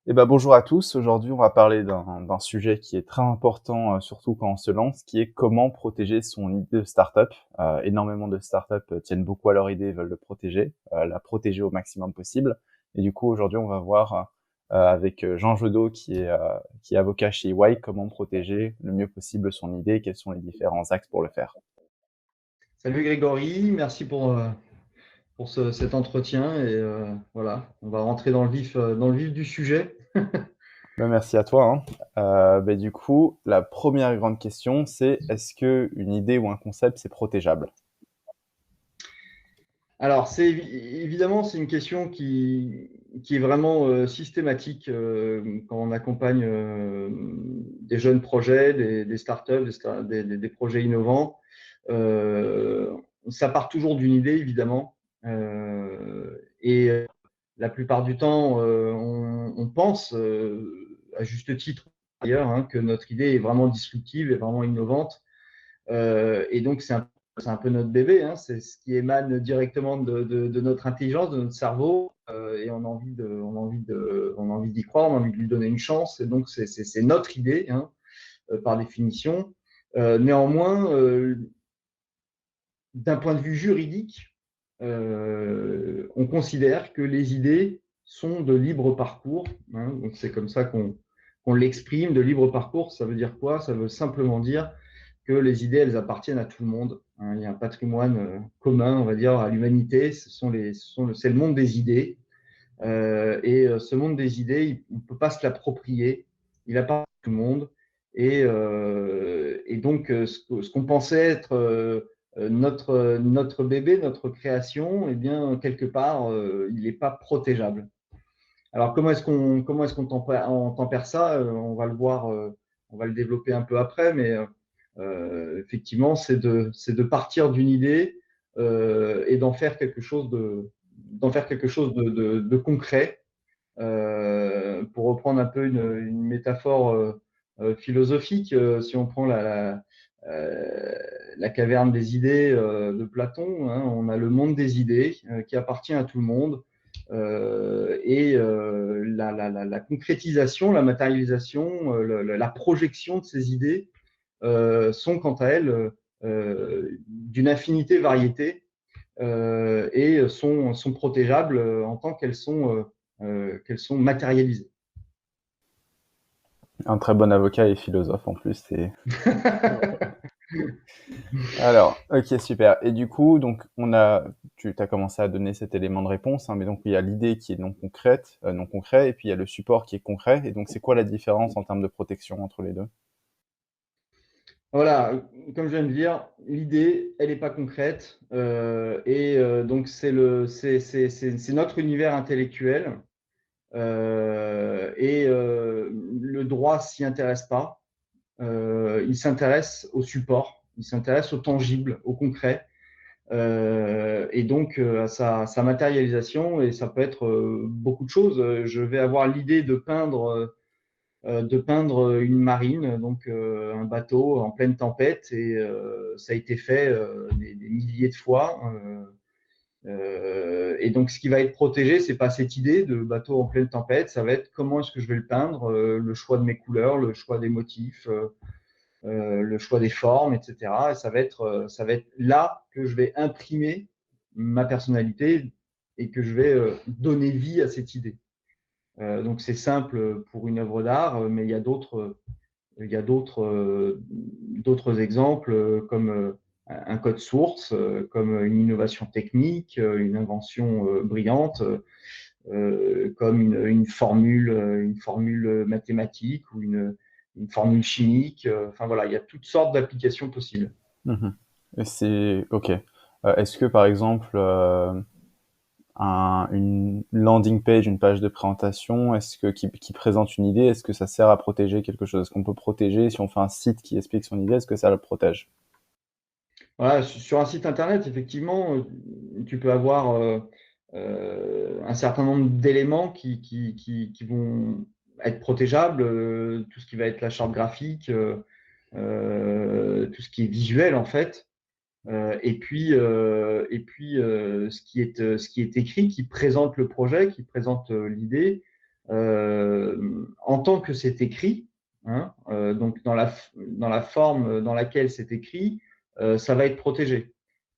Eh ben, bonjour à tous. Aujourd'hui, on va parler d'un sujet qui est très important, surtout quand on se lance, qui est comment protéger son idée de start-up. Énormément de start-up, tiennent beaucoup à leur idée et veulent le protéger, la protéger au maximum possible. Et du coup, aujourd'hui, on va voir, avec, Jean Jodot qui est avocat chez EY, comment protéger le mieux possible son idée, quels sont les différents axes pour le faire. Salut Grégory, merci pour cet entretien et voilà, on va rentrer dans le vif du sujet. Ben, merci à toi, hein. Du coup, la première grande question, c'est: est-ce qu'une idée ou un concept, c'est protégeable? Alors, évidemment, c'est une question qui est vraiment systématique quand on accompagne des jeunes projets, des startups, des projets innovants. Euh, Ça part toujours d'une idée, évidemment. Et la plupart du temps, on pense, à juste titre d'ailleurs, hein, que notre idée est vraiment disruptive et vraiment innovante. Et donc, c'est un peu notre bébé, hein, c'est ce qui émane directement de notre intelligence, de notre cerveau, et on a envie d'y croire, on a envie de lui donner une chance, et donc c'est notre idée, hein, par définition. Néanmoins, d'un point de vue juridique, on considère que les idées sont de libre parcours, hein, donc c'est comme ça qu'on l'exprime, de libre parcours. Ça veut dire quoi? Ça veut simplement dire que les idées, elles appartiennent à tout le monde, hein. Il y a un patrimoine commun, on va dire, à l'humanité. C'est le monde des idées. Et ce monde des idées, on ne peut pas se l'approprier. Il appartient à tout le monde. Et donc, ce qu'on pensait être notre bébé, notre création, eh bien, quelque part, il n'est pas protégeable. Alors, on tempère ça? On va le voir, on va le développer un peu après, mais effectivement, c'est de partir d'une idée et d'en faire quelque chose de concret. Pour reprendre un peu une métaphore philosophique, si on prend la caverne des idées de Platon, hein, on a le monde des idées qui appartient à tout le monde. La concrétisation, la matérialisation, la projection de ces idées sont quant à elles d'une infinité variété et sont protégeables en tant qu'elles sont matérialisées. Un très bon avocat et philosophe en plus, c'est alors, OK, super. Et du coup, donc tu as commencé à donner cet élément de réponse, hein, mais donc il y a l'idée qui est non concrète, non concret, et puis il y a le support qui est concret. Et donc, c'est quoi la différence en termes de protection entre les deux? Voilà, comme je viens de dire, l'idée, elle n'est pas concrète. Donc, c'est notre univers intellectuel. Le droit s'y intéresse pas. Il s'intéresse au support, il s'intéresse au tangible, au concret. Et donc à sa matérialisation, et ça peut être beaucoup de choses. Je vais avoir l'idée de peindre une marine, donc un bateau en pleine tempête, et ça a été fait des milliers de fois. Et donc, ce qui va être protégé, c'est pas cette idée de bateau en pleine tempête, ça va être comment est-ce que je vais le peindre, le choix de mes couleurs, le choix des motifs, le choix des formes, etc. Et ça va être là que je vais imprimer ma personnalité et que je vais donner vie à cette idée. Donc c'est simple pour une œuvre d'art, mais il y a d'autres exemples comme un code source, comme une innovation technique, une invention brillante, comme une formule mathématique ou une formule chimique. Enfin voilà, il y a toutes sortes d'applications possibles. Mmh. Et c'est OK. Est-ce que par exemple, une landing page, une page de présentation, est-ce que qui présente une idée, est-ce que ça sert à protéger quelque chose? Est-ce qu'on peut protéger si on fait un site qui explique son idée, est-ce que ça le protège? Voilà, sur un site internet, effectivement, tu peux avoir un certain nombre d'éléments qui vont être protégeables, tout ce qui va être la charte graphique, tout ce qui est visuel en fait. Ce qui est écrit, qui présente le projet, qui présente l'idée, en tant que c'est écrit, hein, donc dans la forme dans laquelle c'est écrit, ça va être protégé.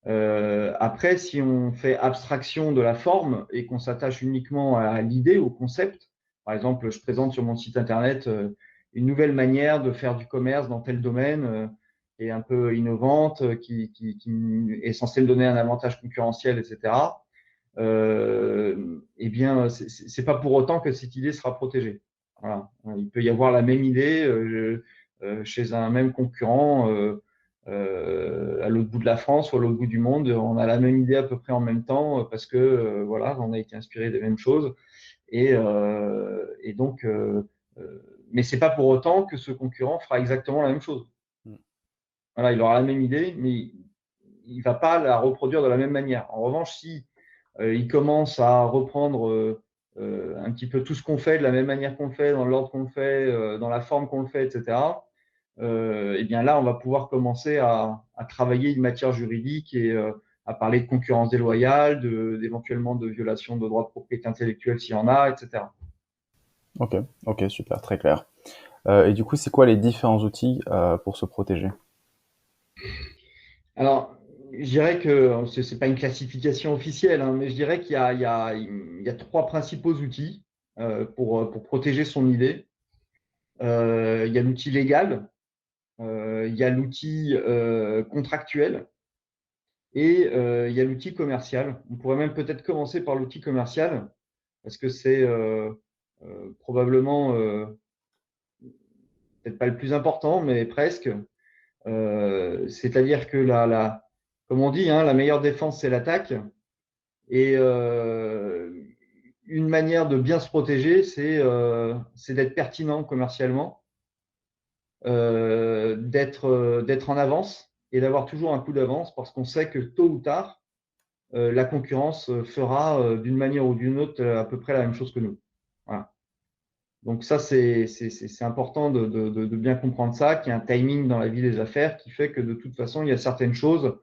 Après, si on fait abstraction de la forme et qu'on s'attache uniquement à l'idée, au concept, par exemple, je présente sur mon site internet une nouvelle manière de faire du commerce dans tel domaine qui est un peu innovante, qui est censée me donner un avantage concurrentiel, etc. Eh bien, c'est pas pour autant que cette idée sera protégée. Voilà. Il peut y avoir la même idée chez un même concurrent à l'autre bout de la France ou à l'autre bout du monde. On a la même idée à peu près en même temps parce que voilà, on a été inspiré des mêmes choses. Et donc, mais c'est pas pour autant que ce concurrent fera exactement la même chose. Mm. Voilà, il aura la même idée, mais il va pas la reproduire de la même manière. En revanche, si il commence à reprendre un petit peu tout ce qu'on fait de la même manière qu'on le fait, dans l'ordre qu'on le fait, dans la forme qu'on le fait, etc. Et bien là, on va pouvoir commencer à travailler une matière juridique et à parler de concurrence déloyale, d'éventuellement de violation de droits de propriété intellectuelle s'il y en a, etc. Ok, ok, super, très clair. Et du coup, c'est quoi les différents outils pour se protéger? Alors, je dirais que ce n'est pas une classification officielle, hein, mais je dirais qu'il y a trois principaux outils pour protéger son idée. Il y a l'outil légal, il y a l'outil contractuel et il y a l'outil commercial. On pourrait même peut-être commencer par l'outil commercial parce que c'est probablement peut-être pas le plus important, mais presque. C'est-à-dire que comme on dit, hein, la meilleure défense, c'est l'attaque. Et une manière de bien se protéger, c'est d'être pertinent commercialement, d'être en avance et d'avoir toujours un coup d'avance parce qu'on sait que tôt ou tard, la concurrence fera d'une manière ou d'une autre à peu près la même chose que nous. Voilà. Donc ça, c'est important de bien comprendre ça, qu'il y a un timing dans la vie des affaires qui fait que de toute façon, il y a certaines choses,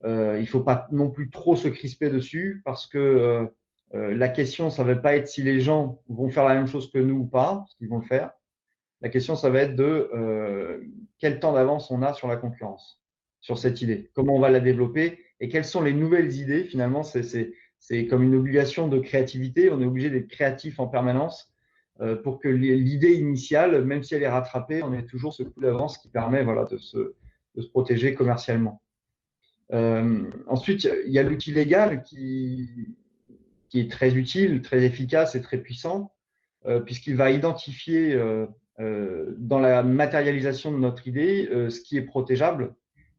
il ne faut pas non plus trop se crisper dessus parce que la question, ça ne va pas être si les gens vont faire la même chose que nous ou pas, parce qu'ils vont le faire. La question, ça va être de quel temps d'avance on a sur la concurrence, sur cette idée, comment on va la développer et quelles sont les nouvelles idées. Finalement, c'est comme une obligation de créativité. On est obligé d'être créatif en permanence pour que l'idée initiale, même si elle est rattrapée, on ait toujours ce coup d'avance qui permet voilà, de se protéger commercialement. Ensuite, il y a l'outil légal qui est très utile, très efficace et très puissant, puisqu'il va identifier dans la matérialisation de notre idée ce qui est protégeable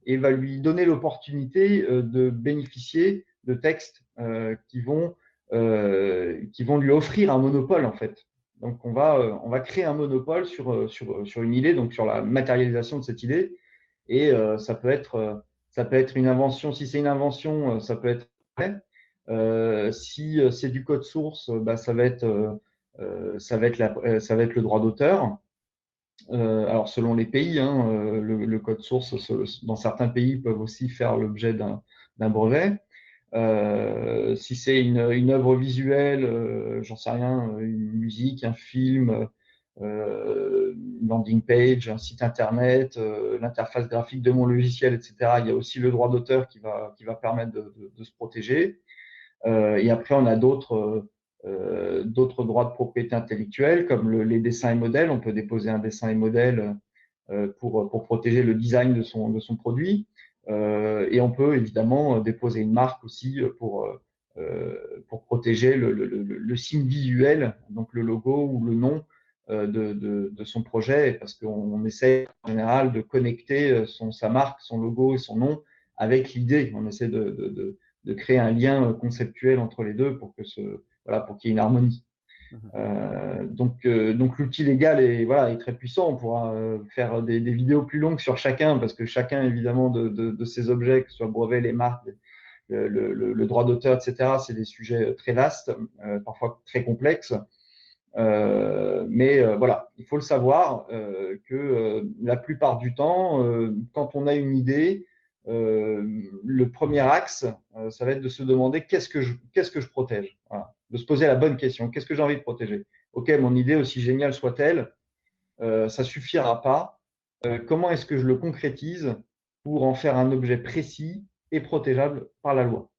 et va lui donner l'opportunité de bénéficier de textes qui vont lui offrir un monopole en fait. Donc on va créer un monopole sur une idée, donc sur la matérialisation de cette idée. Et ça peut être une invention. Si c'est une invention, ça peut être vrai. Si c'est du code source, bah, ça va être le droit d'auteur. Alors selon les pays, hein, le code source, dans certains pays, peuvent aussi faire l'objet d'un brevet. Si c'est une œuvre visuelle, j'en sais rien, une musique, un film, une landing page, un site internet, l'interface graphique de mon logiciel, etc. Il y a aussi le droit d'auteur qui va permettre de se protéger. Et après, on a d'autres droits de propriété intellectuelle, comme les dessins et modèles. On peut déposer un dessin et modèle pour protéger le design de son produit. Et on peut évidemment déposer une marque aussi pour protéger le signe visuel, donc le logo ou le nom de son projet, parce qu'on essaie en général de connecter sa marque, son logo et son nom avec l'idée. On essaie de créer un lien conceptuel entre les deux voilà, pour qu'il y ait une harmonie. Mhm. Donc l'outil légal est, voilà, est très puissant. On pourra faire des vidéos plus longues sur chacun, parce que chacun, évidemment, de ces objets, que ce soit le brevet, les marques, le droit d'auteur, etc., c'est des sujets très vastes, parfois très complexes. Mais voilà, il faut le savoir que la plupart du temps, quand on a une idée, le premier axe, ça va être de se demander qu'est-ce que je protège. Voilà. De se poser la bonne question. Qu'est-ce que j'ai envie de protéger? OK, mon idée, aussi géniale soit-elle, ça ne suffira pas. Comment est-ce que je le concrétise pour en faire un objet précis et protégeable par la loi?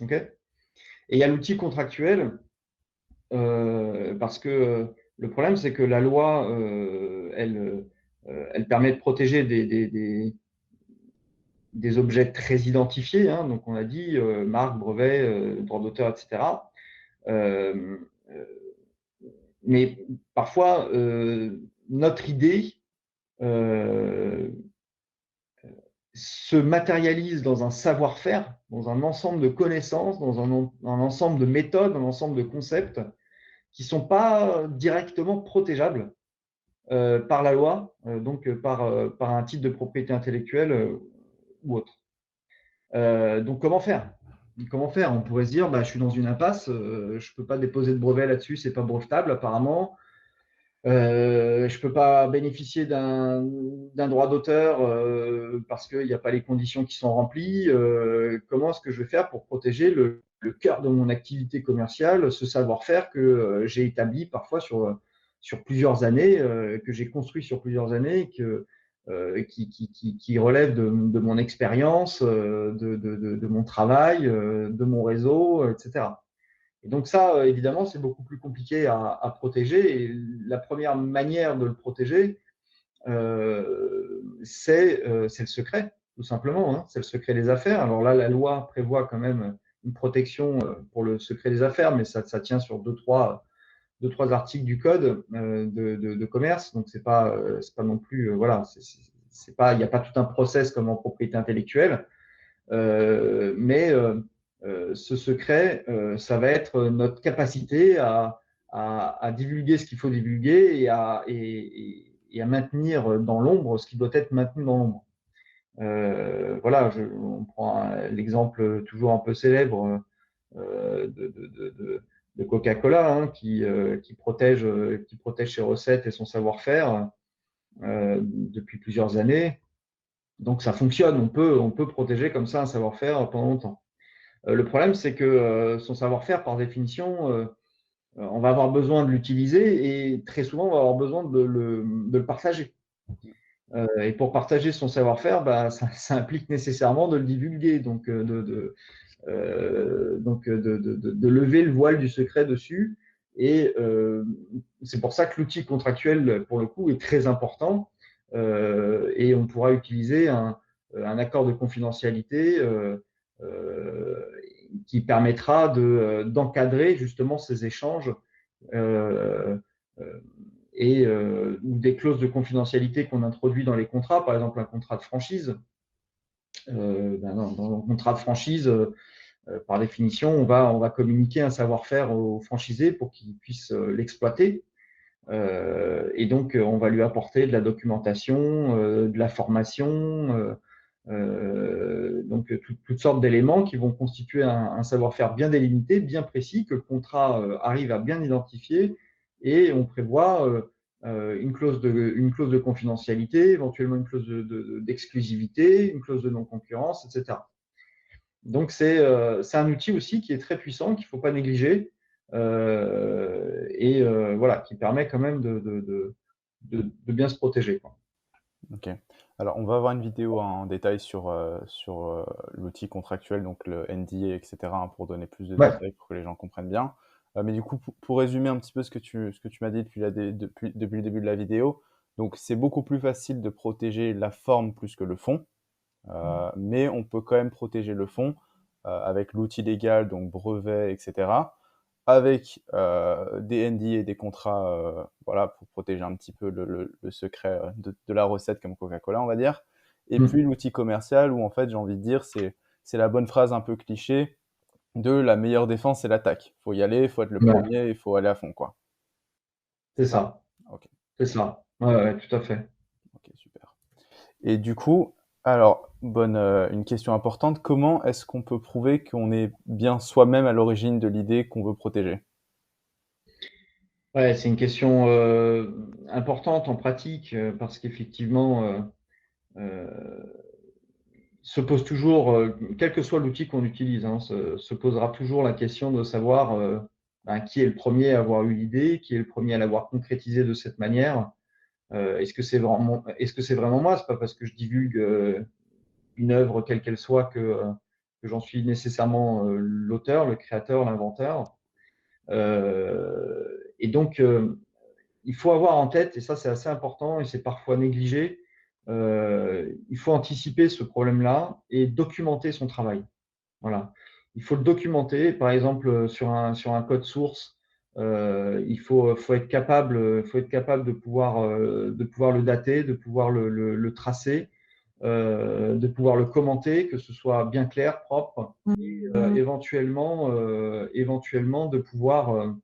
OK? Et il y a l'outil contractuel, parce que le problème, c'est que la loi, elle permet de protéger des objets très identifiés, hein, donc on a dit marque, brevet, droit d'auteur, etc. Euh, euh, mais parfois, notre idée euh, se matérialise dans un savoir-faire, dans un ensemble de connaissances, dans un ensemble de méthodes, un ensemble de concepts qui ne sont pas directement protégeables par la loi, donc par un titre de propriété intellectuelle ou autre. Donc comment faire? Comment faire? On pourrait se dire, bah, je suis dans une impasse, je ne peux pas déposer de brevet là-dessus, c'est pas brevetable apparemment. Je ne peux pas bénéficier d'un droit d'auteur parce qu'il n'y a pas les conditions qui sont remplies. Comment est-ce que je vais faire pour protéger le cœur de mon activité commerciale, ce savoir-faire que j'ai établi parfois sur plusieurs années, que j'ai construit sur plusieurs années, qui relève de mon expérience, de mon travail, de mon réseau, etc. Et donc ça, évidemment, c'est beaucoup plus compliqué à protéger. Et la première manière de le protéger, c'est le secret, tout simplement, hein. C'est le secret des affaires. Alors là, la loi prévoit quand même une protection pour le secret des affaires, mais ça tient sur deux, trois articles du code de commerce. Donc c'est pas non plus, voilà, c'est pas, il n'y a pas tout un process comme en propriété intellectuelle. Mais ce secret, ça va être notre capacité à divulguer ce qu'il faut divulguer et à maintenir dans l'ombre ce qui doit être maintenu dans l'ombre. Voilà, on prend l'exemple toujours un peu célèbre de Coca-Cola, hein, qui protège ses recettes et son savoir-faire depuis plusieurs années. Donc ça fonctionne, on peut protéger comme ça un savoir-faire pendant longtemps. Le problème, c'est que son savoir-faire, par définition, on va avoir besoin de l'utiliser et très souvent, on va avoir besoin de le partager. Et pour partager son savoir-faire, bah, ça implique nécessairement de le divulguer, donc, de lever le voile du secret dessus. Et c'est pour ça que l'outil contractuel, pour le coup, est très important. Et on pourra utiliser un accord de confidentialité qui permettra d'encadrer justement ces échanges euh, euh, ou des clauses de confidentialité qu'on introduit dans les contrats, par exemple un contrat de franchise. Dans un contrat de franchise, par définition, on va communiquer un savoir-faire au franchisé pour qu'il puisse l'exploiter. Et donc, on va lui apporter de la documentation, de la formation, donc toutes sortes d'éléments qui vont constituer un savoir-faire bien délimité, bien précis, que le contrat arrive à bien identifier. Et on prévoit une clause de confidentialité, éventuellement une clause d'exclusivité, une clause de non-concurrence, etc. Donc, c'est un outil aussi qui est très puissant, qu'il ne faut pas négliger, et voilà, qui permet quand même de bien se protéger, quoi. Ok. Alors, on va avoir une vidéo en détail sur l'outil contractuel, donc le NDA, etc., hein, pour donner plus de Ouais. détails pour que les gens comprennent bien. Mais du coup, pour résumer un petit peu ce que tu m'as dit depuis le début de la vidéo, donc c'est beaucoup plus facile de protéger la forme plus que le fond, mais on peut quand même protéger le fond avec l'outil légal, donc brevet, etc., avec des NDA et des contrats, voilà, pour protéger un petit peu le secret de la recette comme Coca-Cola, on va dire. Et puis Mm. l'outil commercial où en fait j'ai envie de dire c'est la bonne phrase un peu cliché de la meilleure défense c'est l'attaque. Faut y aller, faut être le Ouais, premier, il faut aller à fond quoi. c'est C'est ça? ça, Ok, c'est ça. Ouais, ouais, tout à fait. ok, super. Et du coup, alors une question importante, comment est-ce qu'on peut prouver qu'on est bien soi-même à l'origine de l'idée qu'on veut protéger? Ouais, c'est une question importante en pratique parce qu'effectivement, euh, se pose toujours, quel que soit l'outil qu'on utilise, hein, se posera toujours la question de savoir qui est le premier à avoir eu l'idée, qui est le premier à l'avoir concrétisé de cette manière. Est-ce que c'est vraiment moi? C'est pas parce que je divulgue une œuvre quelle qu'elle soit que j'en suis nécessairement l'auteur, le créateur, l'inventeur. Et donc, il faut avoir en tête, et ça c'est assez important et c'est parfois négligé, il faut anticiper ce problème-là et documenter son travail. Voilà. Il faut le documenter, par exemple, sur un code source. Il faut être capable de pouvoir le dater, de pouvoir le tracer, de pouvoir le commenter, que ce soit bien clair, propre, et éventuellement de pouvoir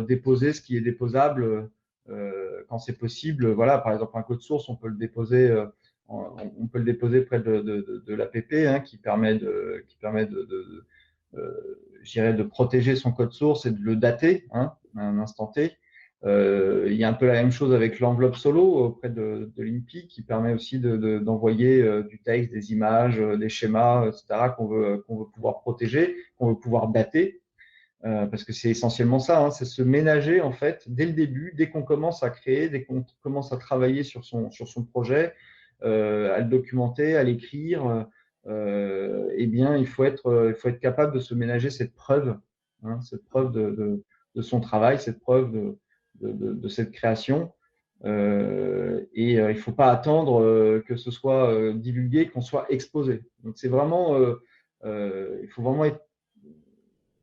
déposer ce qui est déposable quand c'est possible. Voilà, par exemple, un code source, on peut le déposer près de l'APP, je dirais, de protéger son code source et de le dater à un instant T. Il y a un peu la même chose avec l'enveloppe solo auprès de l'INPI qui permet aussi d'envoyer du texte, des images, des schémas, etc., qu'on veut pouvoir protéger, qu'on veut pouvoir dater. Parce que c'est essentiellement ça, c'est se ménager en fait dès le début, dès qu'on commence à créer, dès qu'on commence à travailler sur son projet, à le documenter, à l'écrire. Eh bien, il faut être capable de se ménager cette preuve de son travail, cette preuve de cette création. Il ne faut pas attendre que ce soit divulgué, qu'on soit exposé. Donc, c'est vraiment, il faut vraiment être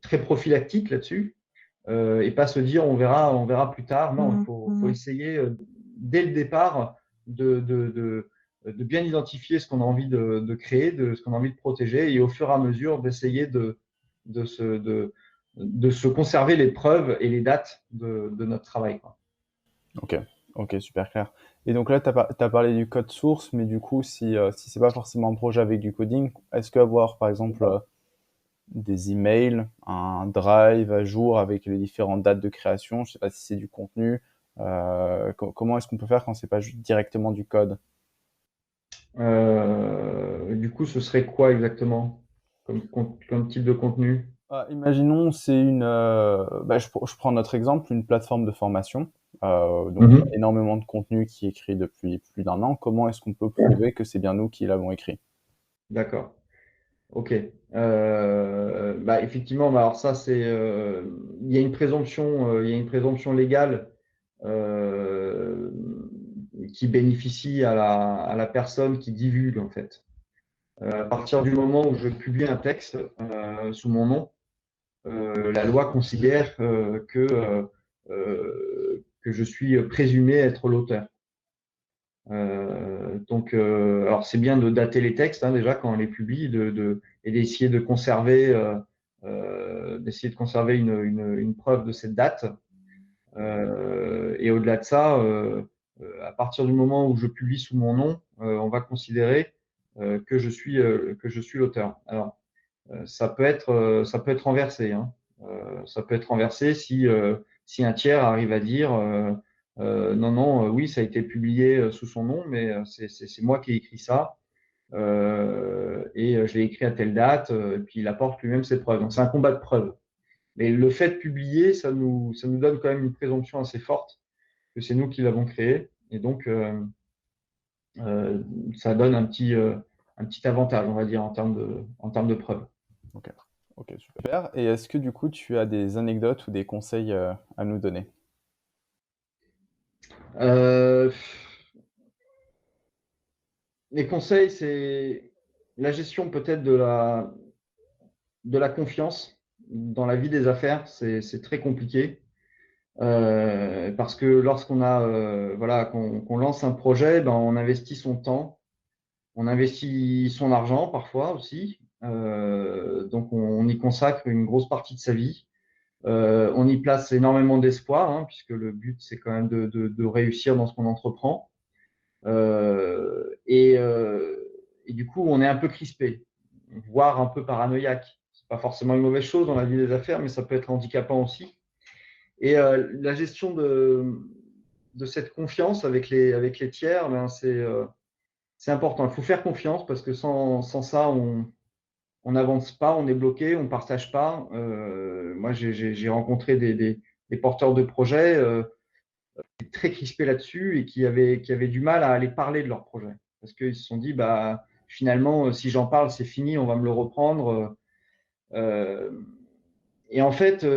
très prophylactique là-dessus et pas se dire on verra plus tard. Non, faut essayer dès le départ de bien identifier ce qu'on a envie de créer, de ce qu'on a envie de protéger et au fur et à mesure d'essayer de, se, de se conserver les preuves et les dates de notre travail, quoi. Ok, ok, super clair. Et donc là, tu as parlé du code source, mais du coup, si c'est pas forcément un projet avec du coding, est-ce qu'avoir, par exemple, des emails, un drive à jour avec les différentes dates de création, je sais pas si c'est du contenu, comment est-ce qu'on peut faire quand c'est pas juste directement du code? Du coup, ce serait quoi exactement comme type de contenu? Imaginons, c'est je prends notre exemple, une plateforme de formation. Donc, il y a Mhm. énormément de contenu qui est écrit depuis plus d'un an. Comment est-ce qu'on peut prouver que c'est bien nous qui l'avons écrit? D'accord. Ok. Effectivement, alors ça, il y a une il y a une présomption légale euh, qui bénéficie à la personne qui divulgue, en fait. À partir du moment où je publie un texte sous mon nom, la loi considère que je suis présumé être l'auteur. Alors c'est bien de dater les textes déjà quand on les publie, et d'essayer de conserver une preuve de cette date. Et au-delà de ça, à partir du moment où je publie sous mon nom, on va considérer que je suis l'auteur. Alors ça peut être renversé. Ça peut être renversé si un tiers arrive à dire non, non, oui, ça a été publié sous son nom, mais c'est moi qui ai écrit ça. Je l'ai écrit à telle date, et puis il apporte lui-même ses preuves. Donc c'est un combat de preuves. Mais le fait de publier, ça nous donne quand même une présomption assez forte que c'est nous qui l'avons créé. Et donc, euh, ça donne un petit avantage, on va dire, en termes de preuves. Ok, ok, super. Et est-ce que du coup, tu as des anecdotes ou des conseils à nous donner? Euh, les conseils, c'est la gestion peut-être de la confiance dans la vie des affaires. C'est très compliqué parce que lorsqu'on a voilà qu'on lance un projet, ben, on investit son temps, on investit son argent parfois aussi. Donc on y consacre une grosse partie de sa vie. On y place énormément d'espoir, puisque le but c'est quand même de réussir dans ce qu'on entreprend. Euh, et, euh, et du coup, on est un peu crispé, voire un peu paranoïaque. C'est pas forcément une mauvaise chose dans la vie des affaires, mais ça peut être handicapant aussi. Et la gestion de cette confiance avec les tiers, c'est important. Il faut faire confiance parce que sans ça, on n'avance pas, on est bloqué, on ne partage pas. Moi, j'ai rencontré des porteurs de projets très crispés là-dessus et qui avaient du mal à aller parler de leur projet. Parce qu'ils se sont dit, bah, finalement, si j'en parle, c'est fini, on va me le reprendre. Euh, et en fait,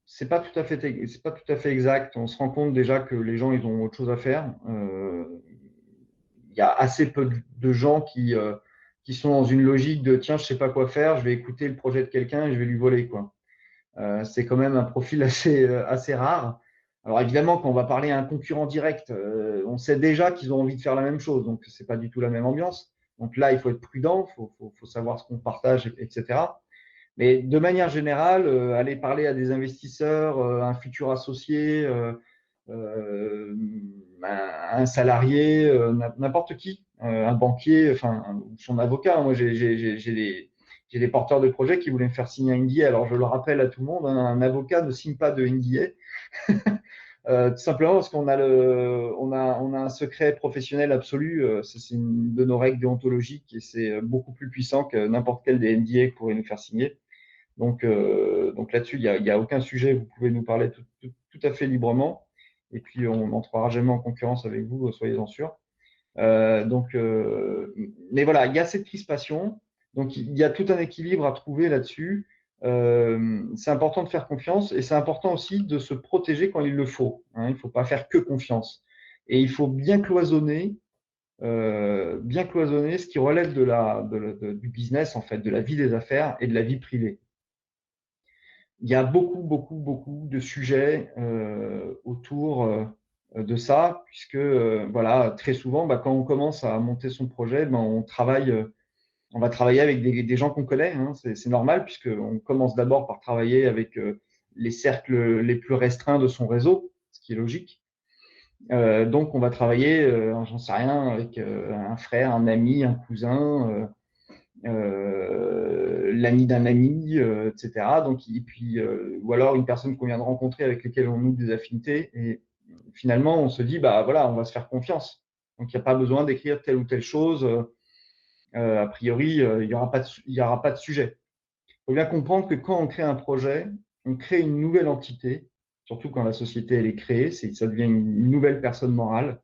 c'est pas tout à fait, c'est pas tout à fait exact. On se rend compte déjà que les gens, ils ont autre chose à faire. Il y a assez peu de gens qui sont dans une logique de tiens, je sais pas quoi faire, je vais écouter le projet de quelqu'un et je vais lui voler, quoi. C'est quand même un profil assez rare. Alors évidemment, quand on va parler à un concurrent direct, on sait déjà qu'ils ont envie de faire la même chose, donc c'est pas du tout la même ambiance. Donc là, il faut être prudent, faut savoir ce qu'on partage, etc. Mais de manière générale, aller parler à des investisseurs, un futur associé, euh, un salarié, n'importe qui, un banquier, enfin son avocat. Moi, j'ai des porteurs de projets qui voulaient me faire signer un NDA. Alors, je le rappelle à tout le monde, hein, un avocat ne signe pas de NDA. Tout simplement parce on a un secret professionnel absolu. C'est une de nos règles déontologiques et c'est beaucoup plus puissant que n'importe quel des NDA que pourrait nous faire signer. Donc là-dessus, il y a aucun sujet. Vous pouvez nous parler tout à fait librement. Et puis, on n'entrera jamais en concurrence avec vous, soyez-en sûrs. Mais voilà, il y a cette crispation. Donc, il y a tout un équilibre à trouver là-dessus. C'est important de faire confiance et c'est important aussi de se protéger quand il le faut, hein. Il ne faut pas faire que confiance. Et il faut bien cloisonner ce qui relève du business, en fait, de la vie des affaires et de la vie privée. Il y a beaucoup de sujets autour de ça, puisque voilà, très souvent, bah, quand on commence à monter son projet, ben, on va travailler avec des gens qu'on connaît, hein. C'est normal, puisqu'on commence d'abord par travailler avec les cercles les plus restreints de son réseau, ce qui est logique. Donc, on va travailler, j'en sais rien, avec un frère, un ami, un cousin, l'ami d'un ami, etc. Donc, et puis, ou alors une personne qu'on vient de rencontrer avec laquelle on noue des affinités. Et finalement, on se dit, bah voilà, on va se faire confiance. Donc, il n'y a pas besoin d'écrire telle ou telle chose. A priori, il y aura pas de sujet. Il faut bien comprendre que quand on crée un projet, on crée une nouvelle entité, surtout quand la société elle est créée, ça devient une nouvelle personne morale.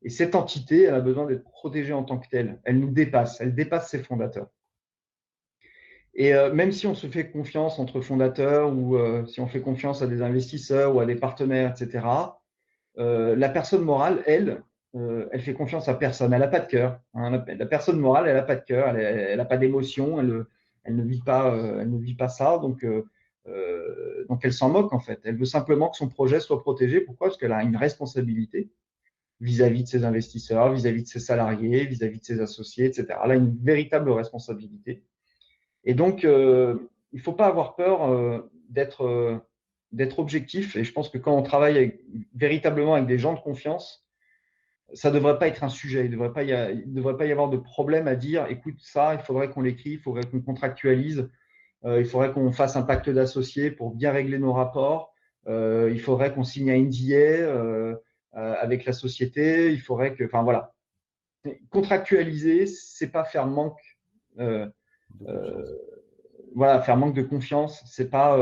Et cette entité, elle a besoin d'être protégée en tant que telle. Elle dépasse ses fondateurs. Et même si on se fait confiance entre fondateurs ou si on fait confiance à des investisseurs ou à des partenaires, etc., la personne morale, elle fait confiance à personne. Elle n'a pas de cœur, hein. La personne morale, elle n'a pas de cœur, elle n'a pas d'émotion, elle elle ne vit pas ça. Donc elle s'en moque en fait. Elle veut simplement que son projet soit protégé. Pourquoi? Parce qu'elle a une responsabilité vis-à-vis de ses investisseurs, vis-à-vis de ses salariés, vis-à-vis de ses associés, etc. Elle a une véritable responsabilité. Et donc, il ne faut pas avoir peur d'être objectif. Et je pense que quand on travaille véritablement avec des gens de confiance, ça ne devrait pas être un sujet. Il ne devrait pas y avoir de problème à dire, écoute, ça, il faudrait qu'on l'écrit, il faudrait qu'on contractualise, il faudrait qu'on fasse un pacte d'associés pour bien régler nos rapports, il faudrait qu'on signe un NDA avec la société, il faudrait que, enfin voilà. Contractualiser, c'est pas faire manque euh, de confiance. euh, voilà, faire manque de confiance, c'est pas.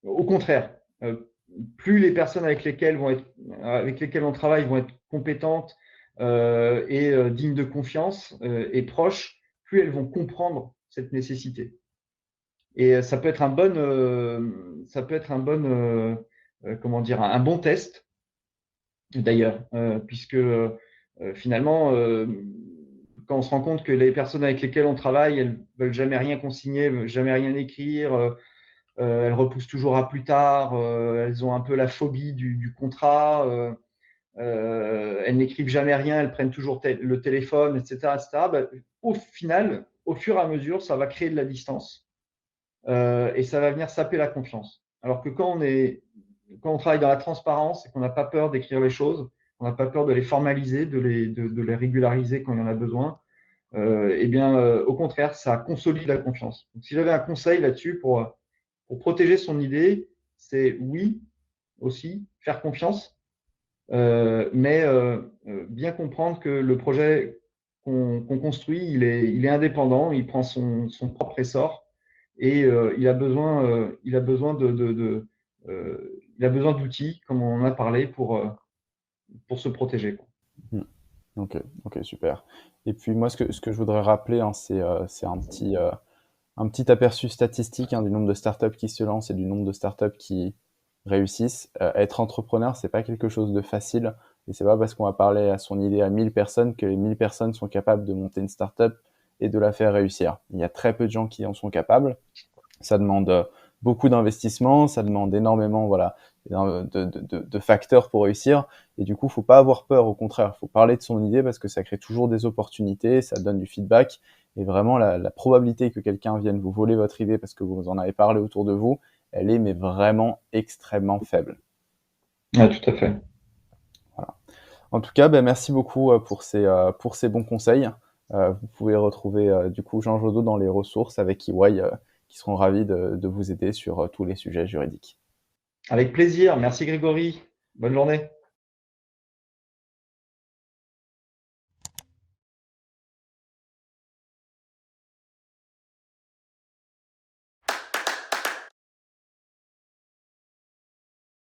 Au contraire, plus les personnes avec lesquelles on travaille vont être compétentes et dignes de confiance et proches, plus elles vont comprendre cette nécessité. Et ça peut être comment dire, un bon test d'ailleurs, puisque finalement, quand on se rend compte que les personnes avec lesquelles on travaille, elles veulent jamais rien consigner, veulent jamais rien écrire, elles repoussent toujours à plus tard, elles ont un peu la phobie du contrat, elles n'écrivent jamais rien, elles prennent toujours le téléphone, etc. etc. Ben, au final, au fur et à mesure, ça va créer de la distance et ça va venir saper la confiance. Alors que quand on travaille dans la transparence et qu'on n'a pas peur d'écrire les choses, on n'a pas peur de les formaliser, de les régulariser quand il y en a besoin, eh bien, au contraire, ça consolide la confiance. Donc, si j'avais un conseil là-dessus pour protéger son idée, c'est oui, aussi, faire confiance, mais bien comprendre que le projet qu'on construit, il est indépendant, il prend son propre essor et il a besoin il a besoin d'outils, comme on en a parlé, pour se protéger, quoi. Mmh. OK, OK, super. Et puis moi, ce que je voudrais rappeler, hein, c'est un petit aperçu statistique, hein, du nombre de startups qui se lancent et du nombre de startups qui réussissent. Être entrepreneur, c'est pas quelque chose de facile. Et c'est pas parce qu'on va parler à son idée à 1000 personnes que les 1000 personnes sont capables de monter une startup et de la faire réussir. Il y a très peu de gens qui en sont capables. Ça demande beaucoup d'investissement, ça demande énormément, voilà, de facteurs pour réussir. Et du coup, faut pas avoir peur. Au contraire, faut parler de son idée parce que ça crée toujours des opportunités, ça donne du feedback. Et vraiment, la probabilité que quelqu'un vienne vous voler votre idée parce que vous en avez parlé autour de vous, elle est mais vraiment extrêmement faible. Ouais, tout à fait. Voilà. En tout cas, ben, merci beaucoup pour ces bons conseils. Vous pouvez retrouver du coup Jean Jodot dans les ressources avec EY qui seront ravis de vous aider sur tous les sujets juridiques. Avec plaisir. Merci Grégory. Bonne journée.